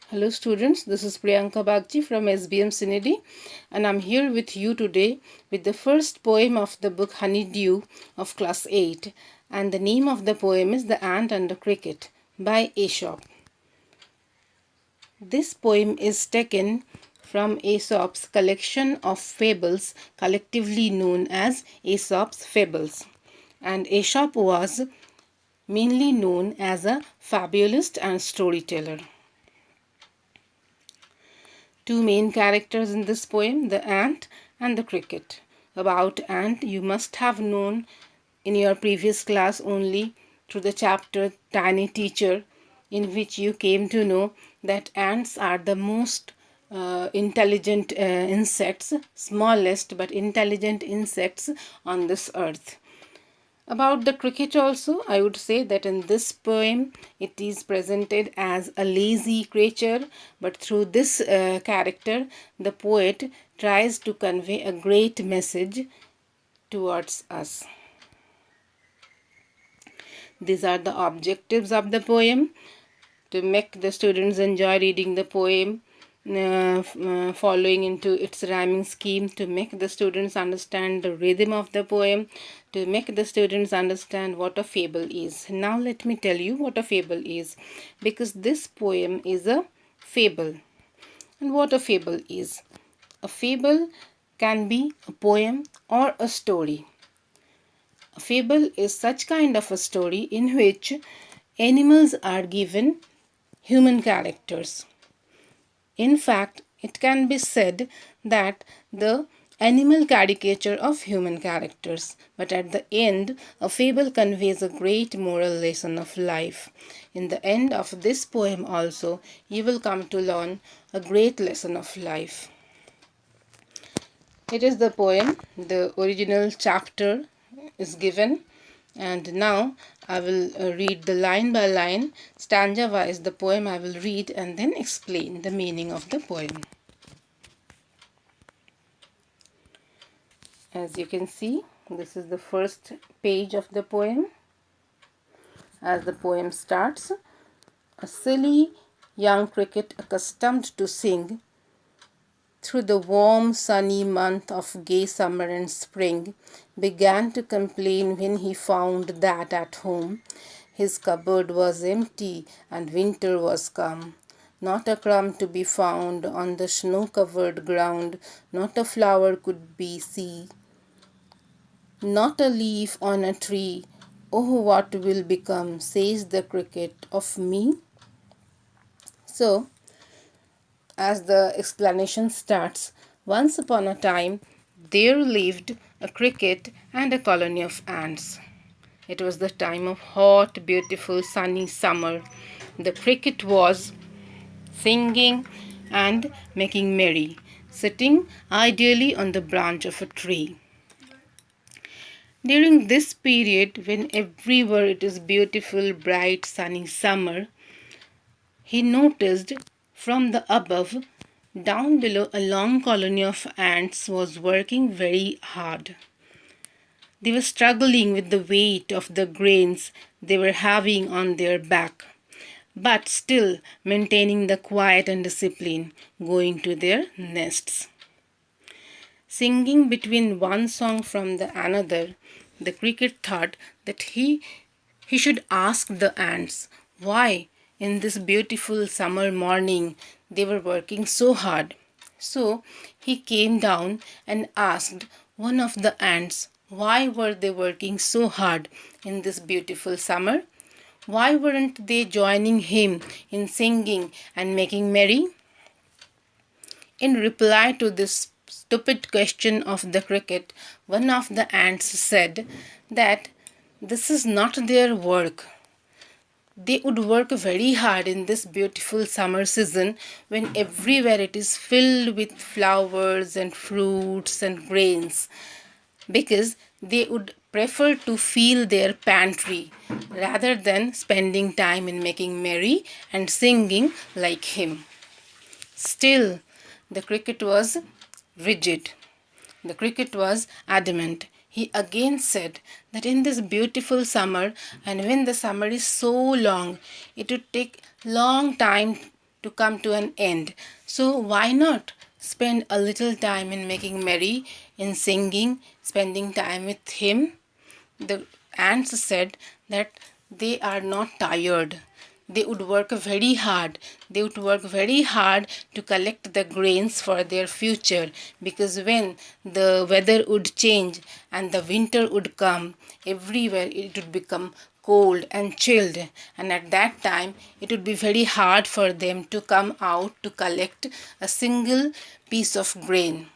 Hello students, this is Priyanka Bagchi from SVM Sinidih, and I'm here with you today with the first poem of the book Honeydew of class 8, and the name of the poem is The Ant and the Cricket by Aesop. This poem is taken from Aesop's collection of fables collectively known as Aesop's Fables, and Aesop was mainly known as a fabulist and storyteller. Two main characters in this poem, the ant and the cricket. About ant, you must have known in your previous class only through the chapter Tiny Teacher, in which you came to know that ants are the most intelligent insects, smallest but intelligent insects on this earth. About the cricket also, I would say that in this poem it is presented as a lazy creature, but through this character the poet tries to convey a great message towards us. These are the objectives of the poem: to make the students enjoy reading the poem, following into its rhyming scheme, to make the students understand the rhythm of the poem, to make the students understand what a fable is. Now let me tell you what a fable is, because this poem is a fable. And what a fable is? A fable can be a poem or a story. A fable is such kind of a story in which animals are given human characters. In fact, it can be said that the animal caricature of human characters, but at the end, a fable conveys a great moral lesson of life. In the end of this poem also, you will come to learn a great lesson of life. It is the poem, the original chapter is given, and now I will read the line by line, stanza wise the poem I will read and then explain the meaning of the poem. As you can see, this is the first page of the poem. As the poem starts, a silly young cricket accustomed to sing through the warm sunny month of gay summer and spring began to complain when he found that at home his cupboard was empty and winter was come. Not a crumb to be found on the snow-covered ground, not a flower could be seen, not a leaf on a tree. Oh, what will become, says the cricket, of me? So, as the explanation starts, once upon a time there lived a cricket and a colony of ants. It was the time of hot, beautiful, sunny summer. The cricket was singing and making merry, sitting ideally on the branch of a tree. During this period, when everywhere it is beautiful, bright, sunny summer, he noticed from the above, down below, a long colony of ants was working very hard. They were struggling with the weight of the grains they were having on their back, but still maintaining the quiet and discipline, going to their nests. Singing between one song from the another, the cricket thought that he should ask the ants why in this beautiful summer morning they were working so hard. So he came down and asked one of the ants why were they working so hard in this beautiful summer? Why weren't they joining him in singing and making merry? In reply to this stupid question of the cricket, one of the ants said that this is not their work. They would work very hard in this beautiful summer season when everywhere it is filled with flowers and fruits and grains, because they would prefer to fill their pantry rather than spending time in making merry and singing like him. Still, the cricket was rigid. The cricket was adamant. He again said that in this beautiful summer, and when the summer is so long, it would take long time to come to an end. So why not spend a little time in making merry, in singing, spending time with him? The ants said that they are not tired. They would work very hard. They would work very hard to collect the grains for their future, because when the weather would change and the winter would come, everywhere it would become cold and chilled, and at that time it would be very hard for them to come out to collect a single piece of grain.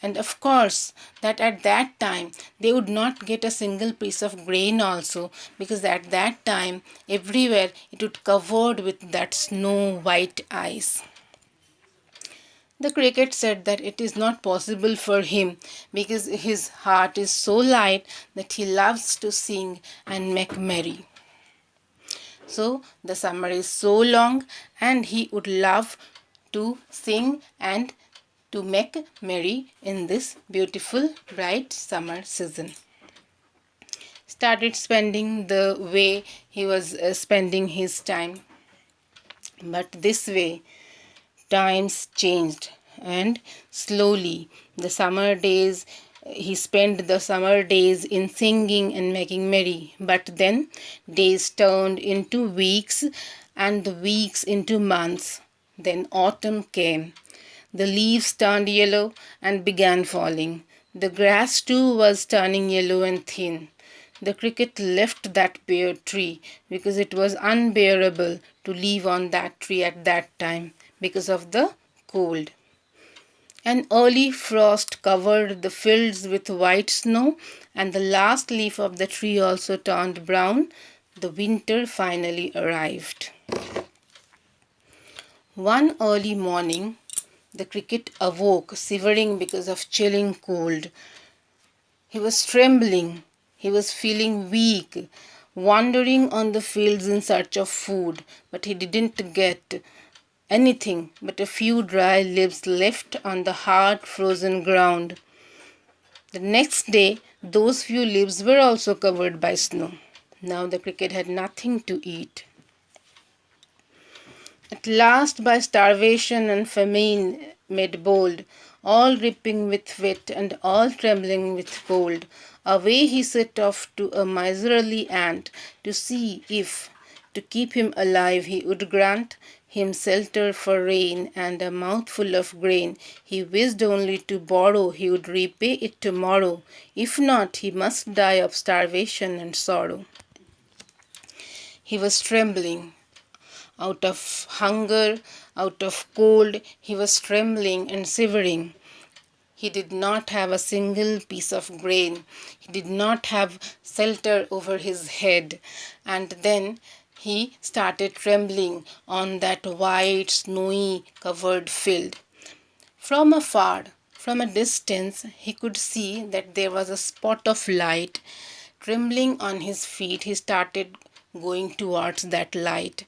And of course, that at that time they would not get a single piece of grain also, because at that time everywhere it would covered with that snow white ice. The cricket said that it is not possible for him, because his heart is so light that he loves to sing and make merry. So the summer is so long and he would love to sing and to make merry in this beautiful bright summer season. Started spending the way he was spending his time. But this way times changed, and slowly the summer days, he spent the summer days in singing and making merry. But then days turned into weeks and the weeks into months. Then autumn came. The leaves turned yellow and began falling. The grass too was turning yellow and thin. The cricket left that bare tree because it was unbearable to live on that tree at that time because of the cold. An early frost covered the fields with white snow, and the last leaf of the tree also turned brown. The winter finally arrived. One early morning, the cricket awoke, shivering because of chilling cold. He was trembling. He was feeling weak, wandering on the fields in search of food, but he didn't get anything but a few dry leaves left on the hard frozen ground. The next day, those few leaves were also covered by snow. Now the cricket had nothing to eat. At last, by starvation and famine made bold, all dripping with sweat and all trembling with cold, away he set off to a miserly ant to see if, to keep him alive, he would grant him shelter for rain and a mouthful of grain. He wished only to borrow, he would repay it tomorrow. If not, he must die of starvation and sorrow. He was trembling. Out of hunger, out of cold, he was trembling and shivering. He did not have a single piece of grain. He did not have shelter over his head. And then he started trembling on that white, snowy covered field. From afar, from a distance, he could see that there was a spot of light. Trembling on his feet, he started going towards that light.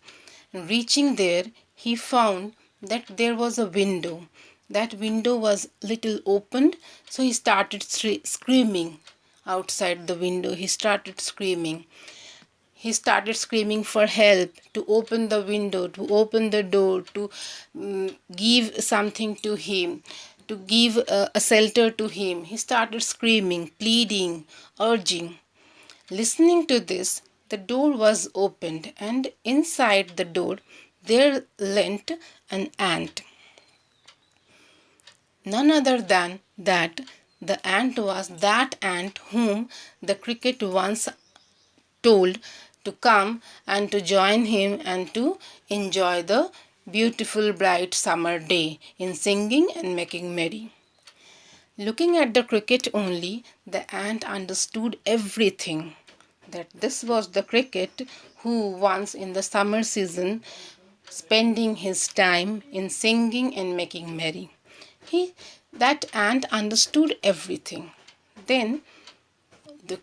Reaching there, he found that there was a window. That window was little opened, so he started screaming outside the window. He started screaming. He started screaming for help, to open the window, to open the door, to give something to him, to give a shelter to him. He started screaming, pleading, urging. Listening to this, the door was opened, and inside the door there leant an ant. None other than that the ant was that ant whom the cricket once told to come and to join him and to enjoy the beautiful bright summer day in singing and making merry. Looking at the cricket only, the ant understood everything. That this was the cricket who once in the summer season spending his time in singing and making merry. That ant understood everything. Then the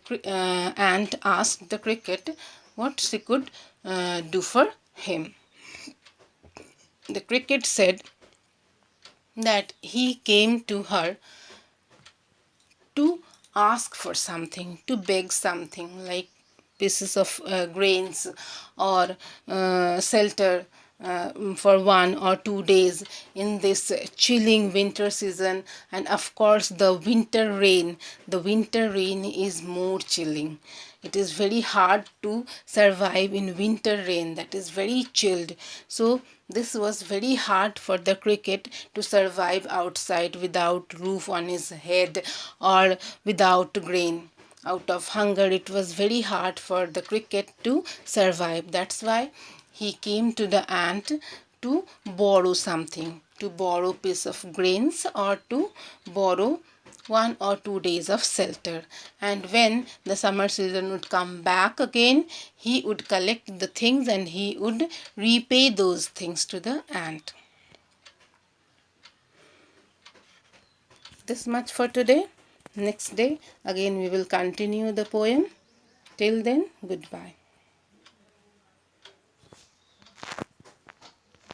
ant asked the cricket what she could do for him. The cricket said that he came to her to ask for something, to beg something like pieces of grains or shelter for 1 or 2 days in this chilling winter season. And of course the winter rain is more chilling. It is very hard to survive in winter rain, that is very chilled. So this was very hard for the cricket to survive outside without roof on his head or without grain. Out of hunger, it was very hard for the cricket to survive. That's why he came to the ant to borrow something, to borrow piece of grains or to borrow 1 or 2 days of shelter. And when the summer season would come back again, he would collect the things and he would repay those things to the ant. This much for today. Next day again we will continue the poem. Till then, goodbye.